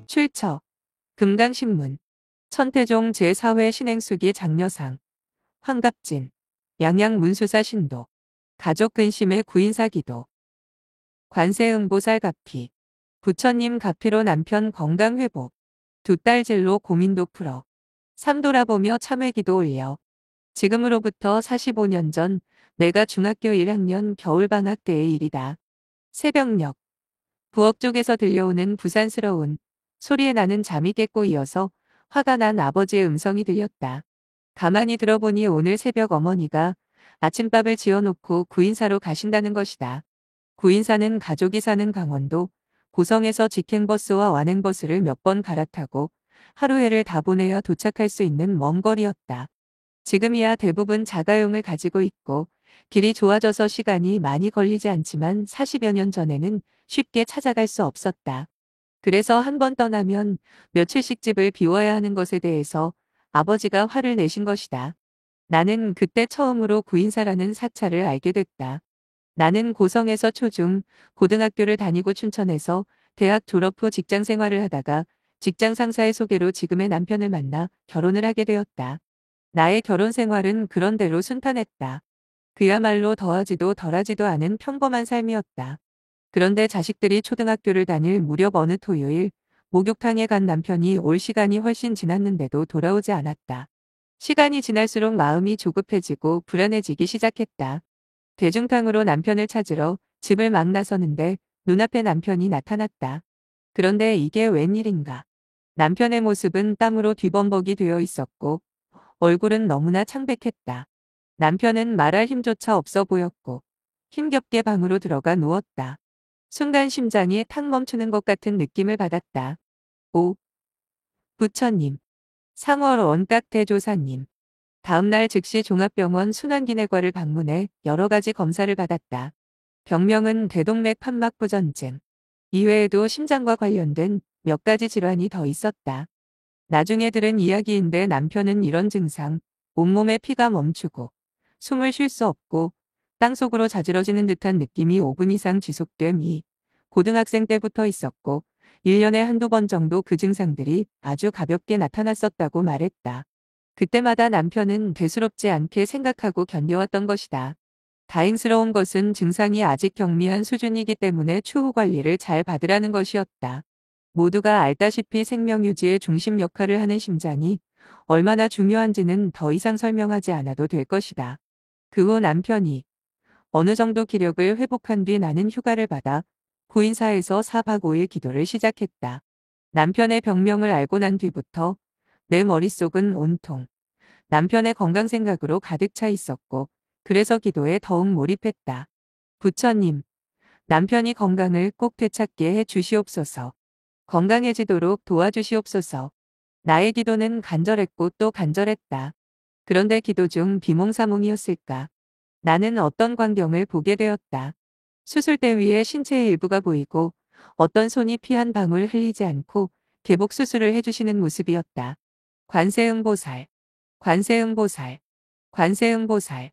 출처 금강신문 천태종 제4회 신행수기 장려상 황갑진 양양문수사 신도 가족 근심의 구인사 기도 관세음보살 가피 부처님 가피로 남편 건강회복 두 딸 진로 고민도 풀어 삼 돌아보며 참회기도 올려 지금으로부터 45년 전 내가 중학교 1학년 겨울방학 때의 일이다. 새벽녘 부엌 쪽에서 들려오는 부산스러운 소리에 나는 잠이 깼고 이어서 화가 난 아버지의 음성이 들렸다. 가만히 들어보니 오늘 새벽 어머니가 아침밥을 지어놓고 구인사로 가신다는 것이다. 구인사는 가족이 사는 강원도 고성에서 직행버스와 완행버스를 몇 번 갈아타고 하루해를 다 보내야 도착할 수 있는 먼 거리였다. 지금이야 대부분 자가용을 가지고 있고 길이 좋아져서 시간이 많이 걸리지 않지만 40여 년 전에는 쉽게 찾아갈 수 없었다. 그래서 한 번 떠나면 며칠씩 집을 비워야 하는 것에 대해서 아버지가 화를 내신 것이다. 나는 그때 처음으로 구인사라는 사찰을 알게 됐다. 나는 고성에서 초중, 고등학교를 다니고 춘천에서 대학 졸업 후 직장 생활을 하다가 직장 상사의 소개로 지금의 남편을 만나 결혼을 하게 되었다. 나의 결혼 생활은 그런대로 순탄했다. 그야말로 더하지도 덜하지도 않은 평범한 삶이었다. 그런데 자식들이 초등학교를 다닐 무렵 어느 토요일 목욕탕에 간 남편이 올 시간이 훨씬 지났는데도 돌아오지 않았다. 시간이 지날수록 마음이 조급해지고 불안해지기 시작했다. 대중탕으로 남편을 찾으러 집을 막 나서는데 눈앞에 남편이 나타났다. 그런데 이게 웬일인가. 남편의 모습은 땀으로 뒤범벅이 되어 있었고 얼굴은 너무나 창백했다. 남편은 말할 힘조차 없어 보였고 힘겹게 방으로 들어가 누웠다. 순간 심장이 탁 멈추는 것 같은 느낌을 받았다. 오, 부처님, 상월 원각대조사님. 다음날 즉시 종합병원 순환기내과를 방문해 여러 가지 검사를 받았다. 병명은 대동맥 판막부전증. 이외에도 심장과 관련된 몇 가지 질환이 더 있었다. 나중에 들은 이야기인데 남편은 이런 증상, 온몸에 피가 멈추고 숨을 쉴 수 없고 땅속으로 자지러지는 듯한 느낌이 5분 이상 지속됨이 고등학생 때부터 있었고 1년에 한두 번 정도 그 증상들이 아주 가볍게 나타났었다고 말했다. 그때마다 남편은 대수롭지 않게 생각하고 견뎌왔던 것이다. 다행스러운 것은 증상이 아직 경미한 수준이기 때문에 추후 관리를 잘 받으라는 것이었다. 모두가 알다시피 생명유지의 중심 역할을 하는 심장이 얼마나 중요한지는 더 이상 설명하지 않아도 될 것이다. 그 후 남편이 어느 정도 기력을 회복한 뒤 나는 휴가를 받아 구인사에서 4박 5일 기도를 시작했다. 남편의 병명을 알고 난 뒤부터 내 머릿속은 온통 남편의 건강 생각으로 가득 차 있었고 그래서 기도에 더욱 몰입했다. 부처님, 남편이 건강을 꼭 되찾게 해 주시옵소서. 건강해지도록 도와주시옵소서. 나의 기도는 간절했고 또 간절했다. 그런데 기도 중 비몽사몽이었을까? 나는 어떤 광경을 보게 되었다. 수술대 위에 신체의 일부가 보이고 어떤 손이 피 한 방울 흘리지 않고 개복 수술을 해주시는 모습이었다. 관세음보살, 관세음보살, 관세음보살.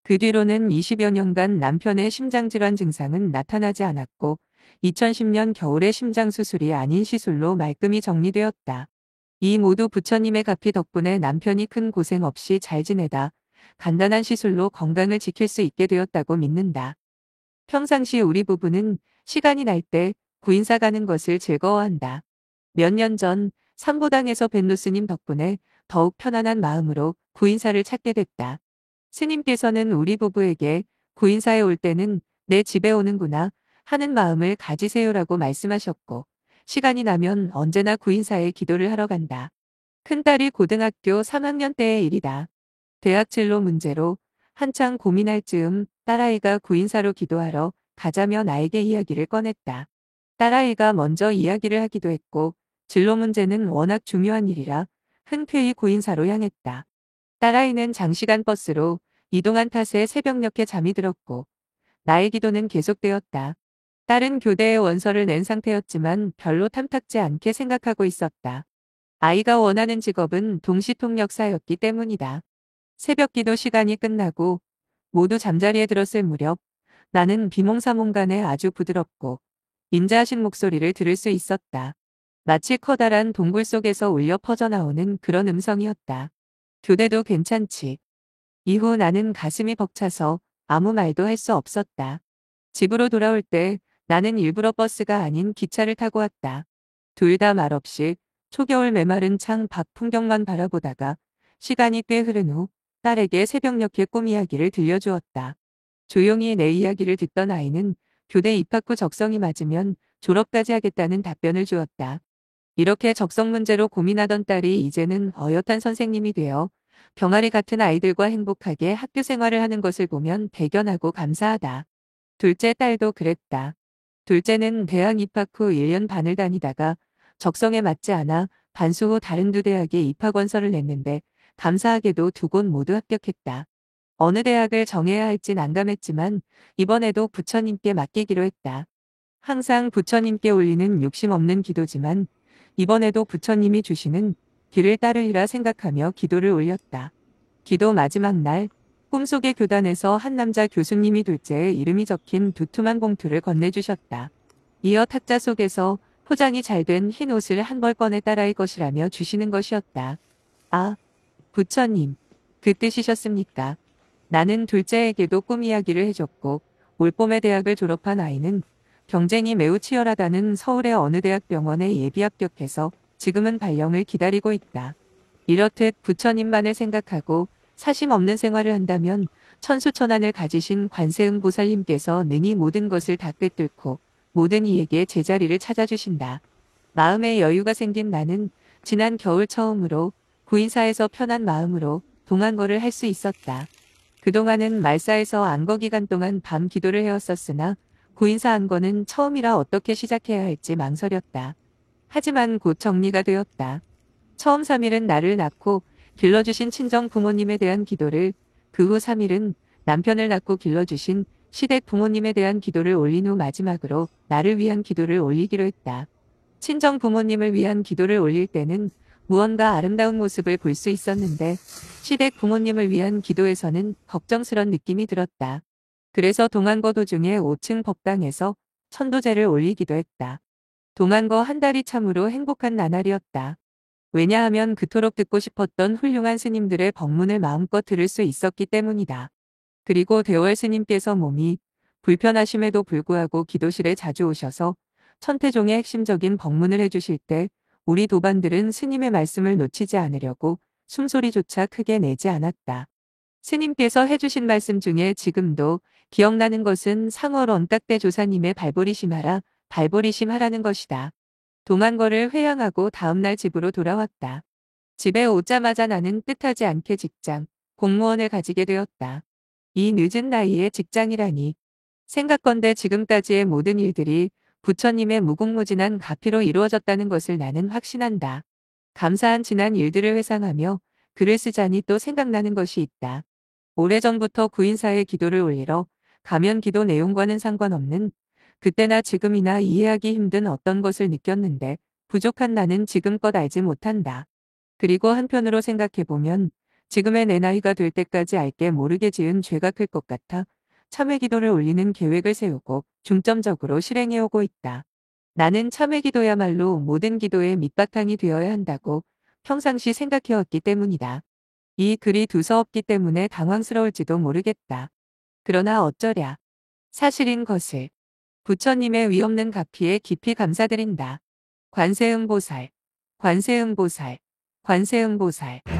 그 뒤로는 20여 년간 남편의 심장질환 증상은 나타나지 않았고 2010년 겨울에 심장수술이 아닌 시술로 말끔히 정리되었다. 이 모두 부처님의 가피 덕분에 남편이 큰 고생 없이 잘 지내다 간단한 시술로 건강을 지킬 수 있게 되었다고 믿는다. 평상시 우리 부부는 시간이 날 때 구인사 가는 것을 즐거워한다. 몇 년 전 삼보당에서 뵌 노스님 덕분에 더욱 편안한 마음으로 구인사를 찾게 됐다. 스님께서는 우리 부부에게 구인사에 올 때는 내 집에 오는구나 하는 마음을 가지세요라고 말씀하셨고 시간이 나면 언제나 구인사에 기도를 하러 간다. 큰딸이 고등학교 3학년 때의 일이다. 대학 진로 문제로 한창 고민할 즈음 딸아이가 구인사로 기도하러 가자며 나에게 이야기를 꺼냈다. 딸아이가 먼저 이야기를 하기도 했고 진로 문제는 워낙 중요한 일이라 흔쾌히 구인사로 향했다. 딸아이는 장시간 버스로 이동한 탓에 새벽녘에 잠이 들었고 나의 기도는 계속되었다. 딸은 교대에 원서를 낸 상태였지만 별로 탐탁지 않게 생각하고 있었다. 아이가 원하는 직업은 동시통역사였기 때문이다. 새벽기도 시간이 끝나고 모두 잠자리에 들었을 무렵 나는 비몽사몽간에 아주 부드럽고 인자하신 목소리를 들을 수 있었다. 마치 커다란 동굴 속에서 울려 퍼져나오는 그런 음성이었다. 교대도 괜찮지. 이후 나는 가슴이 벅차서 아무 말도 할 수 없었다. 집으로 돌아올 때 나는 일부러 버스가 아닌 기차를 타고 왔다. 둘 다 말없이 초겨울 메마른 창 밖 풍경만 바라보다가 시간이 꽤 흐른 후 딸에게 새벽녘의 꿈 이야기를 들려주었다. 조용히 내 이야기를 듣던 아이는 교대 입학 후 적성이 맞으면 졸업까지 하겠다는 답변을 주었다. 이렇게 적성 문제로 고민하던 딸이 이제는 어엿한 선생님이 되어 병아리 같은 아이들과 행복하게 학교 생활을 하는 것을 보면 대견하고 감사하다. 둘째 딸도 그랬다. 둘째는 대학 입학 후 1년 반을 다니다가 적성에 맞지 않아 반수 후 다른 두 대학에 입학원서를 냈는데 감사하게도 두 곳 모두 합격했다. 어느 대학을 정해야 할지 난감했지만 이번에도 부처님께 맡기기로 했다. 항상 부처님께 올리는 욕심 없는 기도지만 이번에도 부처님이 주시는 길을 따르리라 생각하며 기도를 올렸다. 기도 마지막 날 꿈속의 교단에서 한 남자 교수님이 둘째의 이름이 적힌 두툼한 봉투를 건네주셨다. 이어 탁자 속에서 포장이 잘 된 흰 옷을 한 벌 꺼내 딸아이 것이라며 주시는 것이었다. 아, 부처님, 그 뜻이셨습니까? 나는 둘째에게도 꿈 이야기를 해줬고 올봄에 대학을 졸업한 아이는 경쟁이 매우 치열하다는 서울의 어느 대학병원에 예비 합격해서 지금은 발령을 기다리고 있다. 이렇듯 부처님만을 생각하고 사심 없는 생활을 한다면 천수천안을 가지신 관세음보살님께서 능히 모든 것을 다 꿰뚫고 모든 이에게 제자리를 찾아주신다. 마음의 여유가 생긴 나는 지난 겨울 처음으로 구인사에서 편한 마음으로 동안거를 할 수 있었다. 그동안은 말사에서 안거 기간 동안 밤 기도를 해왔었으나 구인사 안거는 처음이라 어떻게 시작해야 할지 망설였다. 하지만 곧 정리가 되었다. 처음 3일은 나를 낳고 길러주신 친정 부모님에 대한 기도를, 그 후 3일은 남편을 낳고 길러주신 시댁 부모님에 대한 기도를 올린 후 마지막으로 나를 위한 기도를 올리기로 했다. 친정 부모님을 위한 기도를 올릴 때는 무언가 아름다운 모습을 볼 수 있었는데 시댁 부모님을 위한 기도에서는 걱정스런 느낌이 들었다. 그래서 동안거 도중에 5층 법당에서 천도제를 올리기도 했다. 동안거 한 달이 참으로 행복한 나날이었다. 왜냐하면 그토록 듣고 싶었던 훌륭한 스님들의 법문을 마음껏 들을 수 있었기 때문이다. 그리고 대월 스님께서 몸이 불편하심에도 불구하고 기도실에 자주 오셔서 천태종의 핵심적인 법문을 해주실 때 우리 도반들은 스님의 말씀을 놓치지 않으려고 숨소리조차 크게 내지 않았다. 스님께서 해주신 말씀 중에 지금도 기억나는 것은 상월 언딱대 조사님의 발보리심하라, 발보리심하라는 것이다. 동안거를 회양하고 다음날 집으로 돌아왔다. 집에 오자마자 나는 뜻하지 않게 직장, 공무원을 가지게 되었다. 이 늦은 나이에 직장이라니. 생각건대 지금까지의 모든 일들이 부처님의 무궁무진한 가피로 이루어졌다는 것을 나는 확신한다. 감사한 지난 일들을 회상하며 글을 쓰자니 또 생각나는 것이 있다. 오래전부터 구인사에 기도를 올리러 가면 기도 내용과는 상관없는 그때나 지금이나 이해하기 힘든 어떤 것을 느꼈는데 부족한 나는 지금껏 알지 못한다. 그리고 한편으로 생각해보면 지금의 내 나이가 될 때까지 알게 모르게 지은 죄가 클 것 같아 참회 기도를 올리는 계획을 세우고 중점적으로 실행해오고 있다. 나는 참회 기도야말로 모든 기도의 밑바탕이 되어야 한다고 평상시 생각해왔기 때문이다. 이 글이 두서없기 때문에 당황스러울지도 모르겠다. 그러나 어쩌랴. 사실인 것을. 부처님의 위없는 가피에 깊이 감사드린다. 관세음보살, 관세음보살, 관세음보살.